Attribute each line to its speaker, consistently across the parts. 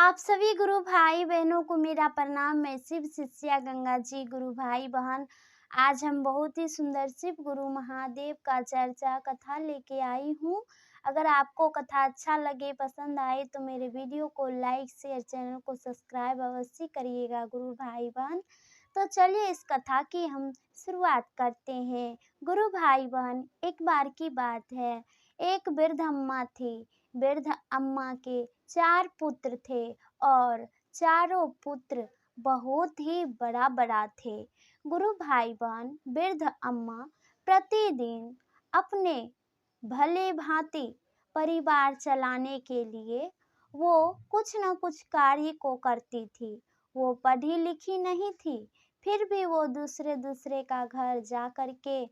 Speaker 1: आप सभी गुरु भाई बहनों को मेरा प्रणाम। मैं शिव शिष्या गंगा जी। गुरु भाई बहन, आज हम बहुत ही सुंदर शिव गुरु महादेव का चर्चा कथा लेके आई हूँ। अगर आपको कथा अच्छा लगे, पसंद आए तो मेरे वीडियो को लाइक शेयर, चैनल को सब्सक्राइब अवश्य करिएगा गुरु भाई बहन। तो चलिए इस कथा की हम शुरुआत करते हैं। गुरु भाई बहन, एक बार की बात है, एक वृद्ध अम्मा थी। वृद्ध अम्मा के 4 पुत्र थे और चारों पुत्र बहुत ही बड़ा थे। गुरु भाई बहन, वृद्ध अम्मा प्रतिदिन अपने भले भांति परिवार चलाने के लिए वो कुछ न कुछ कार्य को करती थी। वो पढ़ी लिखी नहीं थी, फिर भी वो दूसरे का घर जा करके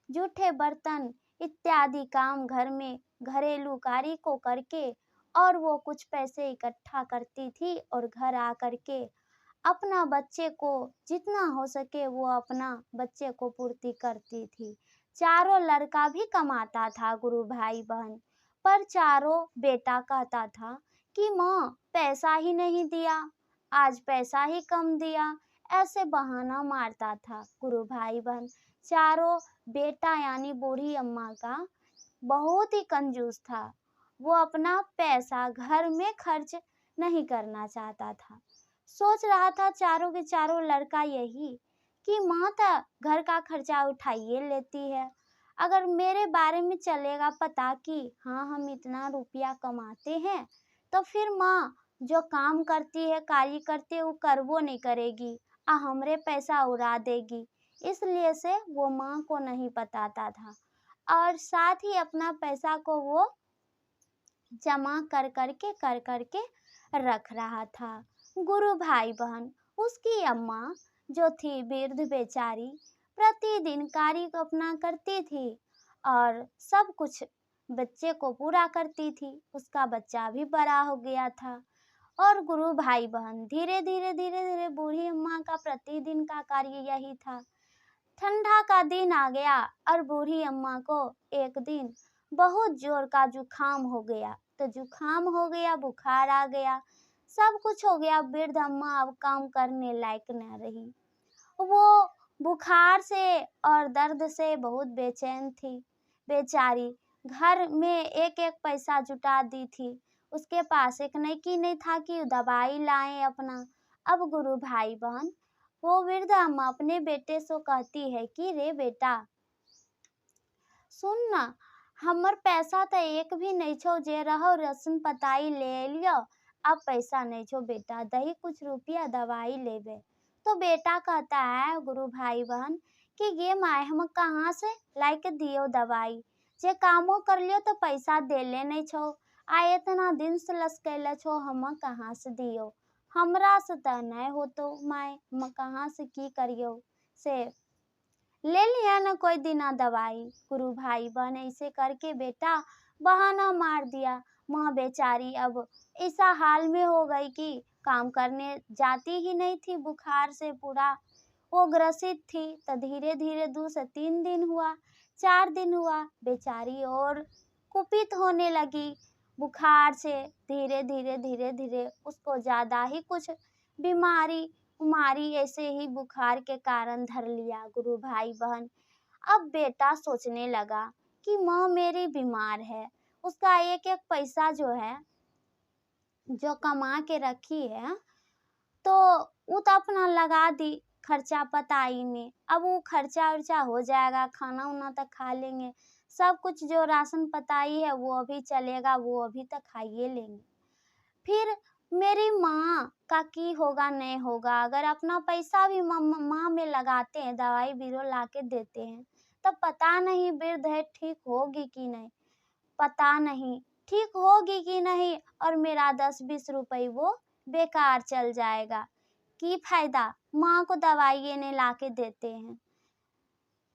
Speaker 1: जूठे बर्तन इत्यादि काम घर में घरेलू कार्य को करके और वो कुछ पैसे इकट्ठा करती थी और घर आ करके अपना बच्चे को जितना हो सके वो अपना बच्चे को पूर्ति करती थी। चारों लड़का भी कमाता था गुरु भाई बहन, पर चारों बेटा कहता था कि माँ पैसा ही नहीं दिया, आज पैसा ही कम दिया, ऐसे बहाना मारता था गुरु भाई बहन। चारों बेटा यानी बूढ़ी अम्मा का बहुत ही कंजूस था। वो अपना पैसा घर में खर्च नहीं करना चाहता था। सोच रहा था चारों के चारों लड़का यही कि माँ तो घर का खर्चा उठाइए लेती है, अगर मेरे बारे में चलेगा पता कि हाँ हम इतना रुपया कमाते हैं, तो फिर माँ जो काम करती है कार्य करती है वो करवो नहीं करेगी, हमरे पैसा उड़ा देगी। इसलिए से वो माँ को नहीं बताता था और साथ ही अपना पैसा को वो जमा कर करके रख रहा था। गुरु भाई बहन, उसकी अम्मा जो थी वृद्ध बेचारी, प्रतिदिन कार्य अपना करती थी और सब कुछ बच्चे को पूरा करती थी। उसका बच्चा भी बड़ा हो गया था और गुरु भाई बहन धीरे धीरे बूढ़ी अम्मा का प्रतिदिन का कार्य यही था। ठंडा का दिन आ गया और बूढ़ी अम्मा को एक दिन बहुत जोर का जुखाम हो गया। तो जुखाम हो गया, बुखार आ गया, सब कुछ हो गया। वृद्ध अम्मा अब काम करने लायक न रही। वो बुखार से और दर्द से बहुत बेचैन थी बेचारी। घर में एक एक पैसा जुटा दी थी, उसके पास एक नहीं था कि दवाई लाएं अपना। अब गुरु भाई बहन, वो वृद्ध अम्मा अपने बेटे से कहती है कि रे बेटा सुन ना, हमर पैसा तो एक भी नहीं छो, जे रहो राशन पताई ले लियो, अब पैसा नहीं छो बेटा, दही कुछ रुपया दवाई लेबे। तो बेटा कहता है गुरु भाई बहन कि ये माए हम कहाँ से लाके दियो दवाई, जे कामो कर लियो तो पैसा दे ले नहीं छो, आए इतना दिन से लसकैले छो, हम कहाँ से दियो, हमरा से तो नहीं हो तो माए हम कहाँ से की करियो, से ले लिया ना कोई दिना दवाई। गुरु भाई बहन ऐसे करके बेटा बहाना मार दिया। माँ बेचारी अब ऐसा हाल में हो गई कि काम करने जाती ही नहीं थी, बुखार से पूरा वो ग्रसित थी। तो धीरे धीरे 2 से 3 दिन हुआ, 4 दिन हुआ, बेचारी और कुपित होने लगी बुखार से। धीरे धीरे उसको ज्यादा ही कुछ बीमारी उमारी ऐसे ही बुखार के कारण धर लिया गुरु भाई बहन। अब बेटा सोचने लगा कि माँ मेरी बीमार है, उसका एक एक पैसा जो है जो कमा के रखी है तो वो तो अपना लगा दी खर्चा पताई में। अब वो खर्चा उर्चा हो जाएगा, खाना उना तक खा लेंगे, सब कुछ जो राशन पताई है वो अभी चलेगा, वो अभी तक खाइए लेंगे। फिर मेरी माँ का की होगा नहीं होगा, अगर अपना पैसा भी माँ में लगाते हैं, दवाई बीरो ला के देते हैं, तब पता नहीं वृद्ध है ठीक होगी कि नहीं, पता नहीं ठीक होगी कि नहीं, और मेरा 10-20 रुपए वो बेकार चल जाएगा। की फायदा, माँ को दवाई ने ला के देते हैं,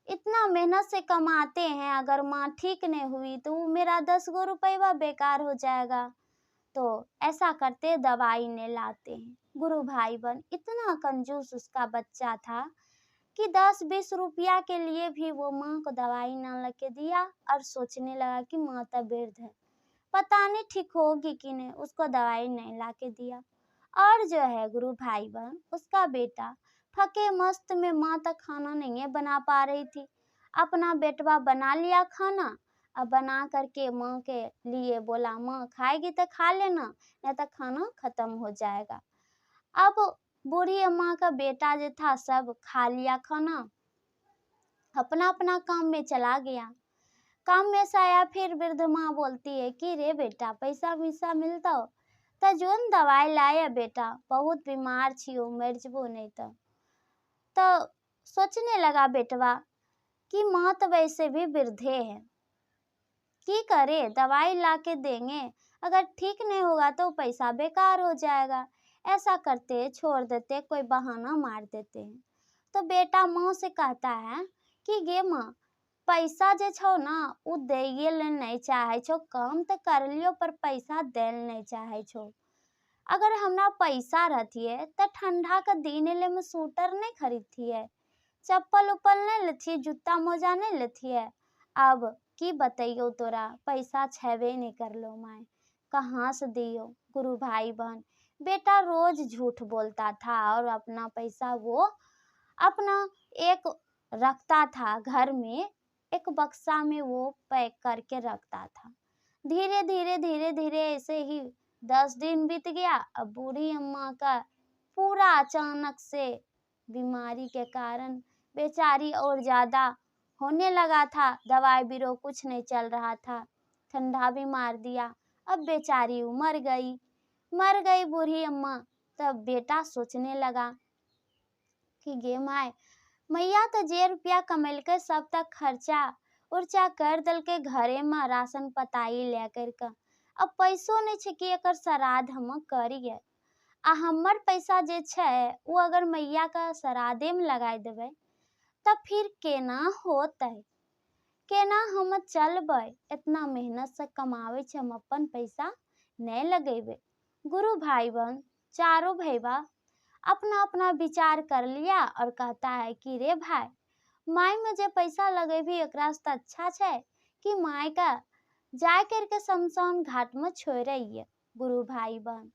Speaker 1: इतना मेहनत से कमाते हैं, अगर माँ ठीक नहीं हुई तो वो मेरा 10 गो रुपया बेकार हो जाएगा। तो ऐसा करते दवाई ने लाते हैं। गुरु भाई बहन, इतना कंजूस उसका बच्चा था कि 10-20 रुपया के लिए भी वो माँ को दवाई ना लेके दिया और सोचने लगा कि माँ तो वृद्ध है, पता नहीं ठीक होगी कि नहीं, उसको दवाई नहीं ला के दिया। और जो है गुरु भाई बहन, उसका बेटा थके मस्त में माँ तक खाना नहीं है बना पा रही थी। अपना बेटवा बना लिया खाना, अब बना करके माँ के लिए बोला, माँ खाएगी तो खा लेना, नहीं तो खाना खत्म हो जाएगा। अब बूढ़ी अम्मा का बेटा जो था सब खा लिया खाना, अपना अपना काम में चला गया। काम में से आया, फिर वृद्ध माँ बोलती है कि रे बेटा पैसा वैसा मिलता हो तो जोन दवाई लाया बेटा, बहुत बीमार छियो, मर जबो नहीं तो सोचने लगा बेटवा कि माँ तो वैसे भी वृद्धे है, की करे, दवाई ला के देंगे, अगर ठीक नहीं होगा तो पैसा बेकार हो जाएगा। ऐसा करते छोड़ देते, कोई बहाना मार देते हैं। तो बेटा माँ से कहता है कि गे माँ, पैसा जे छो ना उ दैये ले नहीं चाहे छो, काम तो कर लियो पर पैसा दे नहीं चाहे छो। अगर हमरा पैसा रहतिए तो ठंडा का दिन ले में स्वेटर नहीं खरीदतिए, चप्पल उप्पल नहीं लेतिए, जूता मोजा नहीं लेतिए। अब की बताइयो तोरा, पैसा छेबे नहीं कर लो माए, कहाँ से दियो। गुरु भाई बहन, बेटा रोज झूठ बोलता था और अपना पैसा वो अपना एक रखता था घर में, एक बक्सा में वो पैक करके रखता था। धीरे धीरे धीरे धीरे ऐसे ही 10 दिन बीत गया। अब बूढ़ी अम्मा का पूरा अचानक से बीमारी के कारण बेचारी और ज्यादा होने लगा था, दवाई बीरो कुछ नहीं चल रहा था, ठंडा भी मार दिया। अब बेचारी मर गई बूढ़ी अम्मा। तब बेटा सोचने लगा कि गे माय, मैया तो जे रुपया कमेलके सब तक खर्चा उर्चा कर दल के घरे में राशन पताई ले कर, अब पैसो नहीं छे कि एकर श्राद्ध हम करिए। आ हमर पैसा जे छे वो अगर मैया का श्राद्धे में लगाई देवे तब फिर केना होते, केना हम चलबे, इतना मेहनत से कमावे छे, हम अपन पैसा नहीं लगेबे। गुरु भाई बहन चारों भैया अपना अपना विचार कर लिया और कहता है कि रे भाई, माई में जे पैसा लगेबी एकरा से अच्छा छे कि माई का जाए करके शमशान घाट में छोड़िए। गुरु भाई बहन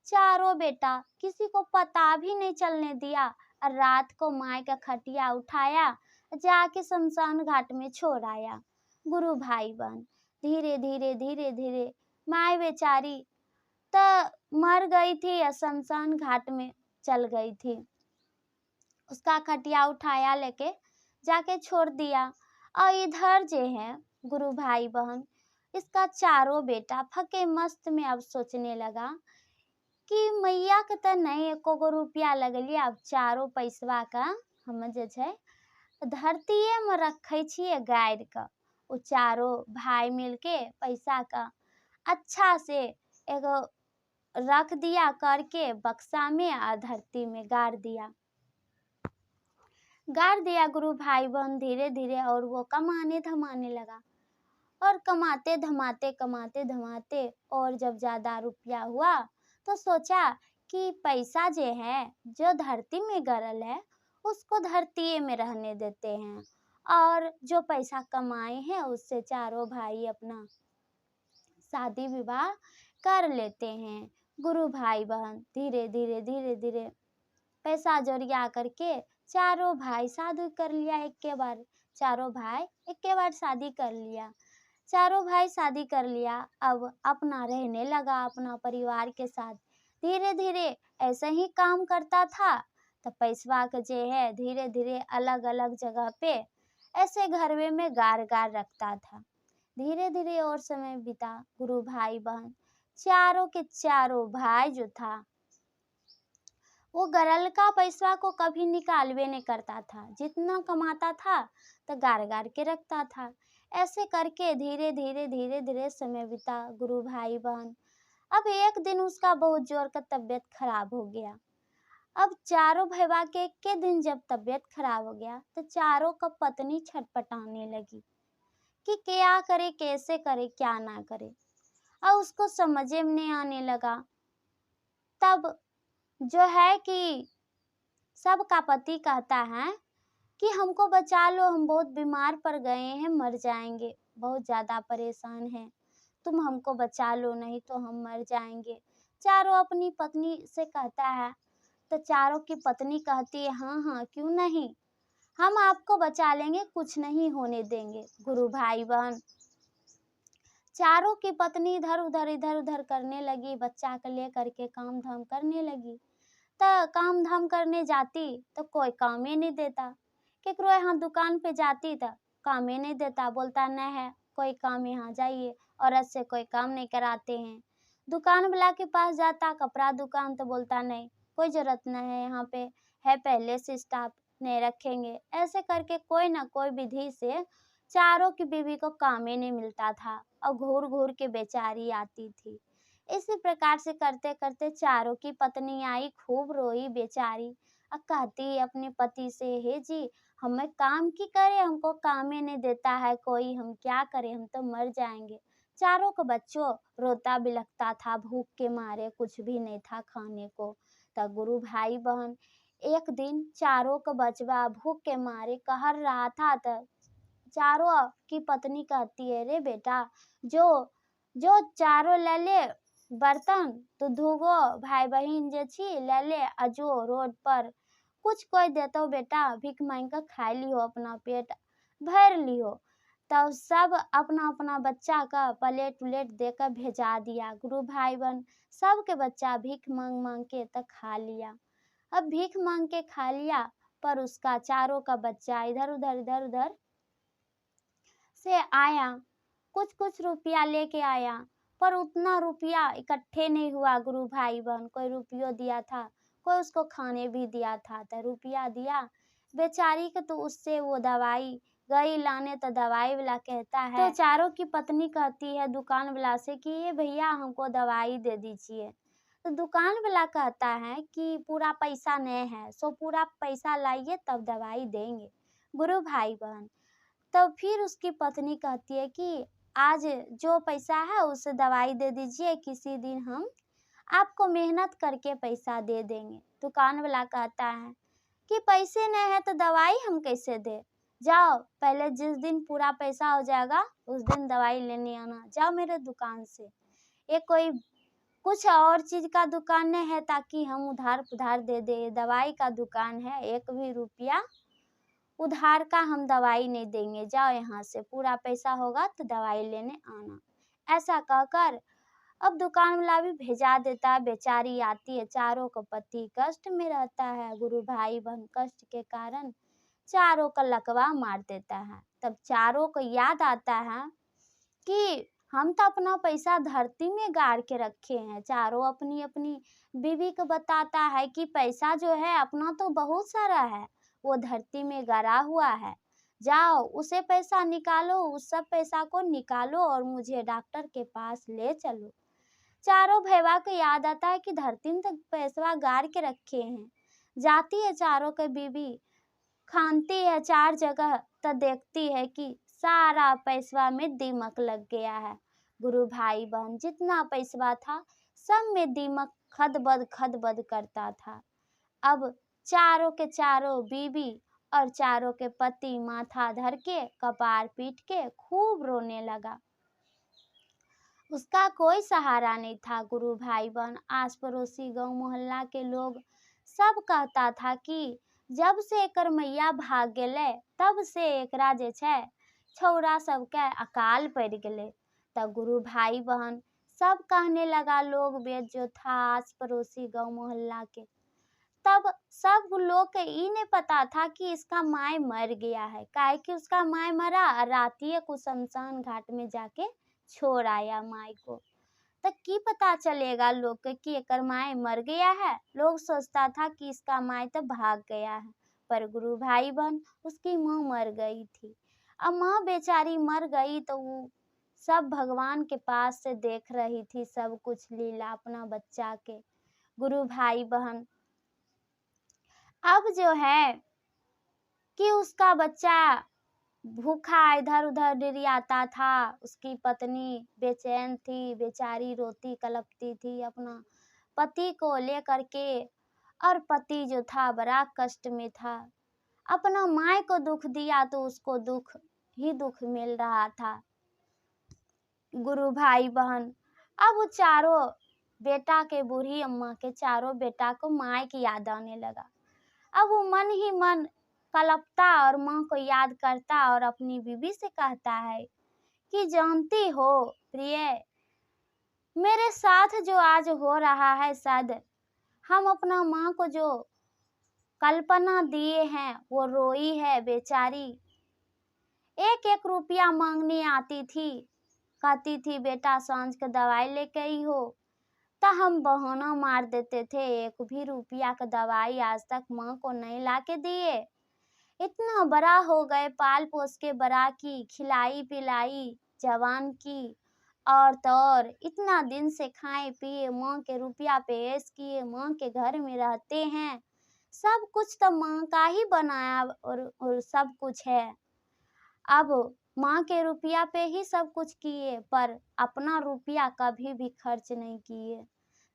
Speaker 1: चारों बेटा किसी को पता भी नहीं चलने दिया और रात को माई का खटिया उठाया, जाके शमशान घाट में छोड़ आया। गुरु भाई बहन धीरे धीरे धीरे धीरे माई बेचारी तो मर गई थी या शमशान घाट में चल गई थी। उसका खटिया उठाया लेके जाके छोड़ दिया। और इधर जे है गुरु भाई बहन, इसका चारों बेटा फके मस्त में अब सोचने लगा कि मैया के तो नहीं एको गो रुपया लगलिए, अब चारों पैसवा का हम जे छे धरतीये में रखे छिए गाड़ के। वो चारों भाई मिलके पैसा का अच्छा से एगो रख दिया करके बक्सा में और धरती में गाड़ दिया गुरु भाई बहन धीरे धीरे। और वो कमाने धमाने लगा और कमाते धमाते और जब ज्यादा रुपया हुआ तो सोचा कि पैसा जे है जो धरती में गड़ल है उसको धरती में रहने देते हैं और जो पैसा कमाए हैं उससे चारों भाई अपना शादी विवाह कर लेते हैं। गुरु भाई बहन धीरे धीरे पैसा जोड़िया करके चारों भाई शादी कर लिया एक के बार। चारों भाई एक के बार शादी कर लिया। चारों भाई शादी कर लिया, अब अपना रहने लगा अपना परिवार के साथ। धीरे धीरे ऐसे ही काम करता था तो पैसवा के जे है धीरे धीरे अलग अलग जगह पे ऐसे घरवे में गार गार रखता था। धीरे धीरे और समय बीता। गुरु भाई बहन चारों के चारों भाई जो था वो गरल का पैसा को कभी निकालवे नहीं करता था, जितना कमाता था तो गार गार के रखता था। ऐसे करके धीरे धीरे समय बीता। गुरु भाई बहन अब एक दिन उसका बहुत जोर का तबीयत खराब हो गया। अब चारों भैया के एक के दिन जब तबीयत खराब हो गया तो चारों का पत्नी छटपटाने लगी कि क्या करे, कैसे करे, क्या ना करे। और उसको समझ में नहीं आने लगा। तब जो है कि सबका पति कहता है कि हमको बचा लो, हम बहुत बीमार पड़ गए हैं, मर जाएंगे, बहुत ज्यादा परेशान हैं, तुम हमको बचा लो नहीं तो हम मर जाएंगे। चारों अपनी पत्नी से कहता है। तो चारों की पत्नी कहती है, हाँ हाँ क्यों नहीं, हम आपको बचा लेंगे, कुछ नहीं होने देंगे। गुरु भाई बहन, चारों की पत्नी इधर उधर करने लगी, बच्चा को लेकर के काम धाम करने लगी। तो काम धाम करने जाती तो कोई काम ही नहीं देता, केकरो यहाँ दुकान पे जाती तो काम ही नहीं देता, बोलता नहीं है कोई काम, यहाँ जाइए, औरत से कोई काम नहीं कराते हैं। दुकान वाला के पास जाता, कपड़ा दुकान, तो बोलता नहीं कोई जरूरत नहीं है, यहाँ पे है पहले से स्टाफ, नहीं रखेंगे। ऐसे करके कोई ना कोई विधि से चारों की बीवी को काम ही नहीं मिलता था और घूर घूर के बेचारी आती थी। इसी प्रकार से करते करते चारों की पत्नी आई, खूब रोई बेचारी और कहती अपने पति से, हे जी हमें काम की करे, हमको काम ही नहीं देता है कोई, हम क्या करें, हम तो मर जाएंगे। चारों को बच्चों रोता बिलखता था, भूख के मारे कुछ भी नहीं था खाने को। तब गुरु भाई बहन, एक दिन चारों को बचवा भूख के मारे कहर रहा था, तो चारों की पत्नी कहती है, रे बेटा, जो जो चारों ले ले बर्तन, तो धोगो भाई बहन जे छी ले ले, अजो रोड पर कुछ कोई देतो बेटा, भीख मांग कर खा लियो, अपना पेट भर लियो। तब सब अपना अपना बच्चा का प्लेट उलेट देकर भेजा दिया। गुरु भाई बहन, सबके बच्चा भीख मांग मांग के तक खा लिया। अब भीख मांग के खा लिया, पर उसका चारों का बच्चा इधर उधर से आया, कुछ कुछ रुपया लेके आया, पर उतना रुपया इकट्ठे नहीं हुआ। गुरु भाई बहन, कोई रुपया दिया था, कोई उसको खाने भी दिया था, तो रुपया दिया बेचारी के, तो उससे वो दवाई गई लाने, तो दवाई वाला कहता है, तो चारों की पत्नी कहती है दुकान वाला से कि ये भैया हमको दवाई दे दीजिए। तो दुकान वाला कहता है कि पूरा पैसा नहीं है, सो पूरा पैसा लाइए तब दवाई देंगे। गुरु भाई बहन, तब फिर उसकी पत्नी कहती है कि आज जो पैसा है उसे दवाई दे दीजिए, किसी दिन हम आपको मेहनत करके पैसा दे देंगे। दुकान वाला कहता है कि पैसे नहीं है तो दवाई हम कैसे दे, जाओ पहले जिस दिन पूरा पैसा हो जाएगा उस दिन दवाई लेने आना, जाओ मेरे दुकान से। ये कोई कुछ और चीज का दुकान नहीं है ताकि हम उधार पुधार दे दे, दवाई का दुकान है, एक भी रुपया उधार का हम दवाई नहीं देंगे, जाओ यहाँ से, पूरा पैसा होगा तो दवाई लेने आना। ऐसा कहकर अब दुकान वाला भी भेजा देता है, बेचारी आती है, चारों को पति कष्ट में रहता है। गुरु भाई बहन, कष्ट के कारण चारों का लकवा मार देता है। तब चारों को याद आता है कि हम तो अपना पैसा धरती में गाड़ के रखे हैं। चारों अपनी अपनी बीवी को बताता है कि पैसा जो है अपना तो बहुत सारा है, वो धरती में गड़ा हुआ है, जाओ उसे पैसा निकालो, उस सब पैसा को निकालो और मुझे डॉक्टर के पास ले चलो। चारों भैया को याद आता है कि धरती में तक पैसा गाड़ के रखे हैं। जाती है चारों के बीवी, खानती है चार जगह, तो देखती है कि सारा पैसवा में दीमक लग गया है। गुरु भाई बहन, जितना पैसवा था सब में दीमक खद बद करता था। अब चारों के चारों बीवी और चारों के पति माथा धर के कपार पीट के खूब रोने लगा। उसका कोई सहारा नहीं था। गुरु भाई बहन, आस पड़ोसी गांव मोहल्ला के लोग सब कहता था कि जब से एकर मैया भाग गेले तब से एकरा जे छै छौरा सबके अकाल पड़ गेले। तब गुरु भाई बहन सब कहने लगा, लोग वेद जो था आस पड़ोसी गांव मोहल्ला के, तब सब लोग के ई नहीं पता था कि इसका माय मर गया है, काहे कि उसका माय मरा रातिये को शमशान घाट में जाके छोड़ आया माय को। तो की पता चलेगा लोग के कि एकर माय मर गया है, लोग सोचता था कि इसका माय तो भाग गया है। पर गुरु भाई बहन, उसकी माँ मर गई थी। अब माँ बेचारी मर गई तो वो सब भगवान के पास से देख रही थी सब कुछ लीला अपना बच्चा के। गुरु भाई बहन, अब जो है कि उसका बच्चा भूखा इधर उधर डिरियाता था, उसकी पत्नी बेचैन थी, बेचारी रोती कलपती थी अपना पति को लेकर के, और पति जो था बड़ा कष्ट में था। अपना माँ को दुख दिया तो उसको दुख ही दुख मिल रहा था। गुरु भाई बहन, अब वो चारों बेटा के बूढ़ी अम्मा के चारों बेटा को माँ की याद आने लगा। अब वो मन ही मन कलपता और माँ को याद करता और अपनी बीवी से कहता है कि जानती हो प्रिय, मेरे साथ जो आज हो रहा है, शायद हम अपना माँ को जो कल्पना दिए हैं वो रोई है बेचारी। एक एक रुपया मांगने आती थी, कहती थी बेटा सांझ का दवाई लेके आई हो, तो हम बहाना मार देते थे, एक भी रुपया का दवाई आज तक माँ को नहीं लाके दिए। इतना बड़ा हो गए, पाल पोस के बड़ा की, खिलाई पिलाई जवान की, और तो और इतना दिन से खाए पिए माँ के रुपया पे ऐश किए, माँ के घर में रहते हैं, सब कुछ तो माँ का ही बनाया और सब कुछ है। अब माँ के रुपया पे ही सब कुछ किए, पर अपना रुपया कभी भी खर्च नहीं किए,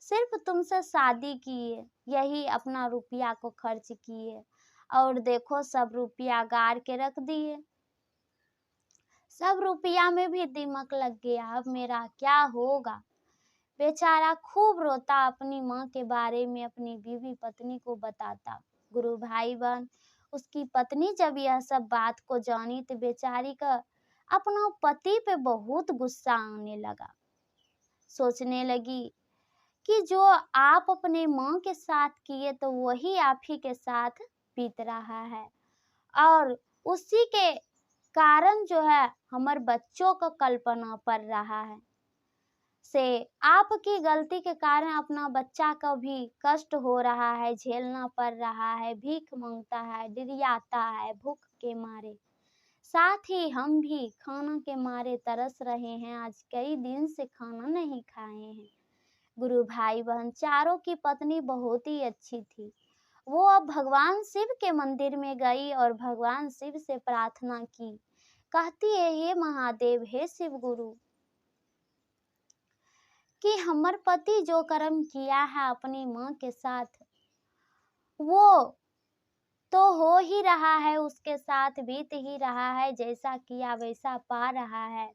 Speaker 1: सिर्फ तुमसे शादी किए, यही अपना रुपया को खर्च किए, और देखो सब रुपया गाड़ के रख दिए। सब रुपया में भी दिमाग लग गया, अब मेरा क्या होगा। बेचारा खूब रोता, अपनी माँ के बारे में अपनी बीवी पत्नी को बताता। गुरु भाई बहन, उसकी पत्नी जब यह सब बात को जानी तो बेचारी का अपना पति पे बहुत गुस्सा आने लगा। सोचने लगी कि जो आप अपने माँ के साथ किए तो वही आप ही के साथ बीत रहा है, और उसी के कारण जो है हमारे बच्चों का कल्पना पड़ रहा है, से आपकी गलती के कारण अपना बच्चा का भी कष्ट हो रहा है, झेलना पड़ रहा है, भीख मांगता है, डिरियाता है भूख के मारे, साथ ही हम भी खाना के मारे तरस रहे हैं, आज कई दिन से खाना नहीं खाए हैं। गुरु भाई बहन, चारों की पत्नी बहुत ही अच्छी थी। वो अब भगवान शिव के मंदिर में गई और भगवान शिव से प्रार्थना की, कहती है हे महादेव, हे शिव गुरु, कि हमर पति जो कर्म किया है अपनी माँ के साथ, वो तो हो ही रहा है, उसके साथ बीत ही रहा है, जैसा किया वैसा पा रहा है।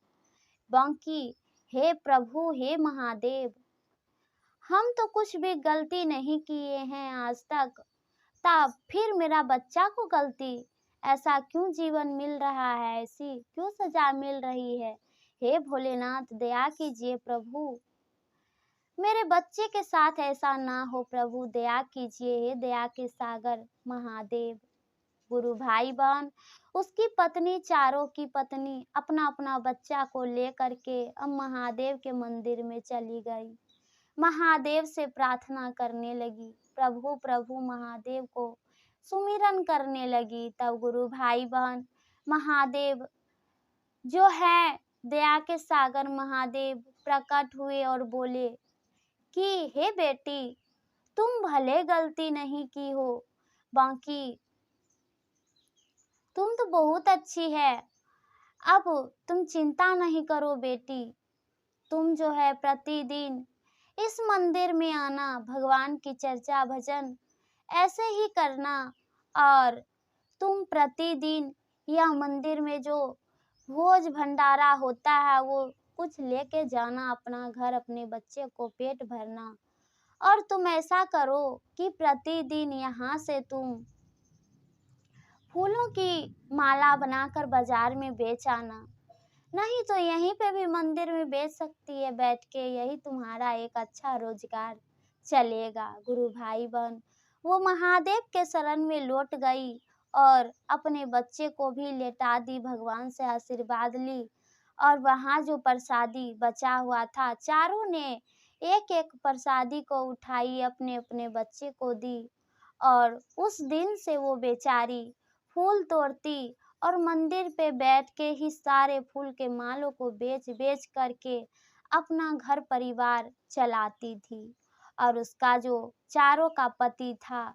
Speaker 1: बाकी हे प्रभु, हे महादेव, हम तो कुछ भी गलती नहीं किए हैं आज तक, तब फिर मेरा बच्चा को गलती, ऐसा क्यों जीवन मिल रहा है, ऐसी क्यों सजा मिल रही है। हे भोलेनाथ, दया कीजिए प्रभु, मेरे बच्चे के साथ ऐसा ना हो प्रभु, दया कीजिए, हे दया के सागर महादेव। गुरु भाई बहन, उसकी पत्नी, चारों की पत्नी अपना अपना बच्चा को लेकर के अब महादेव के मंदिर में चली गई, महादेव से प्रार्थना करने लगी, प्रभु प्रभु महादेव को सुमिरन करने लगी। तब गुरु भाई बहन, महादेव जो है दया के सागर महादेव प्रकट हुए और बोले कि हे बेटी, तुम भले गलती नहीं की हो, बाकी तुम तो बहुत अच्छी है, अब तुम चिंता नहीं करो बेटी, तुम जो है प्रतिदिन इस मंदिर में आना, भगवान की चर्चा भजन ऐसे ही करना, और तुम प्रतिदिन यह मंदिर में जो भोज भंडारा होता है वो कुछ लेके जाना अपना घर, अपने बच्चे को पेट भरना, और तुम ऐसा करो कि प्रतिदिन यहाँ से तुम फूलों की माला बनाकर बाजार में बेच आना, नहीं तो यहीं पे भी मंदिर में बेच सकती है बैठ के, यही तुम्हारा एक अच्छा रोजगार चलेगा। गुरु भाई बहन, वो महादेव के शरण में लौट गई और अपने बच्चे को भी लेटा दी, भगवान से आशीर्वाद ली, और वहाँ जो प्रसादी बचा हुआ था, चारों ने एक एक प्रसादी को उठाई, अपने अपने बच्चे को दी, और उस दिन से वो बेचारी फूल तोड़ती और मंदिर पे बैठ के ही सारे फूल के मालों को बेच बेच करके अपना घर परिवार चलाती थी। और उसका जो चारों का पति था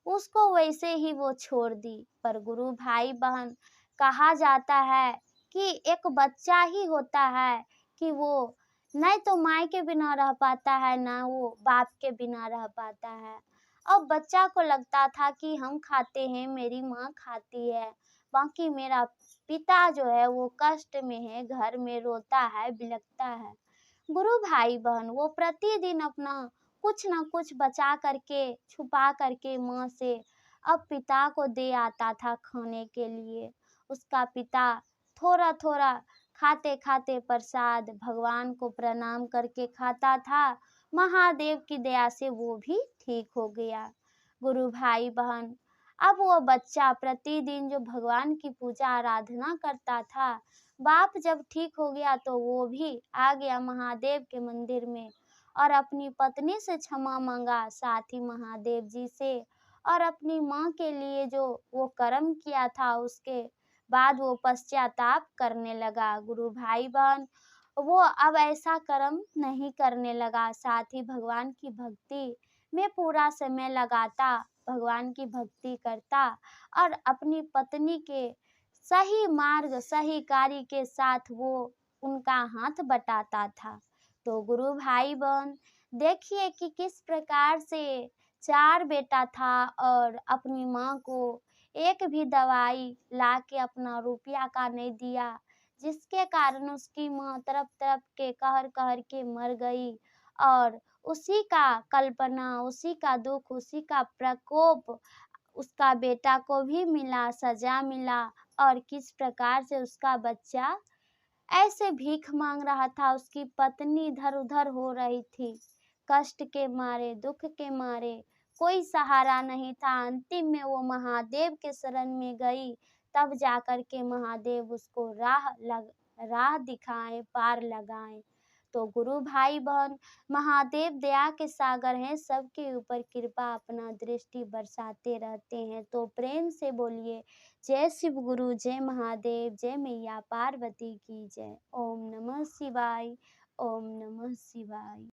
Speaker 1: उसको वैसे ही वो छोड़ दी। पर गुरु भाई बहन, कहा जाता है कि एक बच्चा ही होता है कि वो नहीं तो माँ के बिना रह पाता है, ना वो बाप के बिना रह पाता है। अब बच्चा को लगता था कि हम खाते हैं, मेरी माँ खाती है, बाकी मेरा पिता जो है वो कष्ट में है, घर में रोता है, बिलखता है। गुरु भाई बहन वो प्रतिदिन अपना कुछ ना कुछ बचा करके छुपा करके माँ से अब पिता को दे आता था खाने के लिए। उसका पिता थोड़ा थोड़ा खाते खाते प्रसाद भगवान को प्रणाम करके खाता था। महादेव की दया से वो भी ठीक हो गया। गुरु भाई बहन अब वो बच्चा प्रतिदिन जो भगवान की पूजा आराधना करता था, बाप जब ठीक हो गया तो वो भी आ गया महादेव के मंदिर में और अपनी पत्नी से क्षमा मांगा, साथ ही महादेव जी से, और अपनी माँ के लिए जो वो कर्म किया था उसके बाद वो पश्चाताप करने लगा। गुरु भाई बहन वो अब ऐसा कर्म नहीं करने लगा, साथ ही भगवान की भक्ति में पूरा समय लगाता, भगवान की भक्ति करता और अपनी पत्नी के सही मार्ग सही कार्य के साथ वो उनका हाथ बटाता था। तो गुरु भाई बहन देखिए कि किस प्रकार से 4 बेटा था और अपनी माँ को एक भी दवाई ला के अपना रुपया का नहीं दिया, जिसके कारण उसकी माँ तरफ तरफ के कहर कहर के मर गई और उसी का कल्पना, उसी का दुख, उसी का प्रकोप उसका बेटा को भी मिला, सजा मिला और किस प्रकार से उसका बच्चा ऐसे भीख मांग रहा था, उसकी पत्नी इधर-उधर हो रही थी, कष्ट के मारे, दुख के मारे, कोई सहारा नहीं था। अंतिम में वो महादेव के शरण में गई, तब जाकर के महादेव उसको राह दिखाएँ, पार लगाएँ। तो गुरु भाई बहन महादेव दया के सागर हैं, सबके ऊपर कृपा अपना दृष्टि बरसाते रहते हैं। तो प्रेम से बोलिए जय शिव गुरु, जय महादेव, जय मैया पार्वती की जय। ओम नमः शिवाय, ओम नमः शिवाय।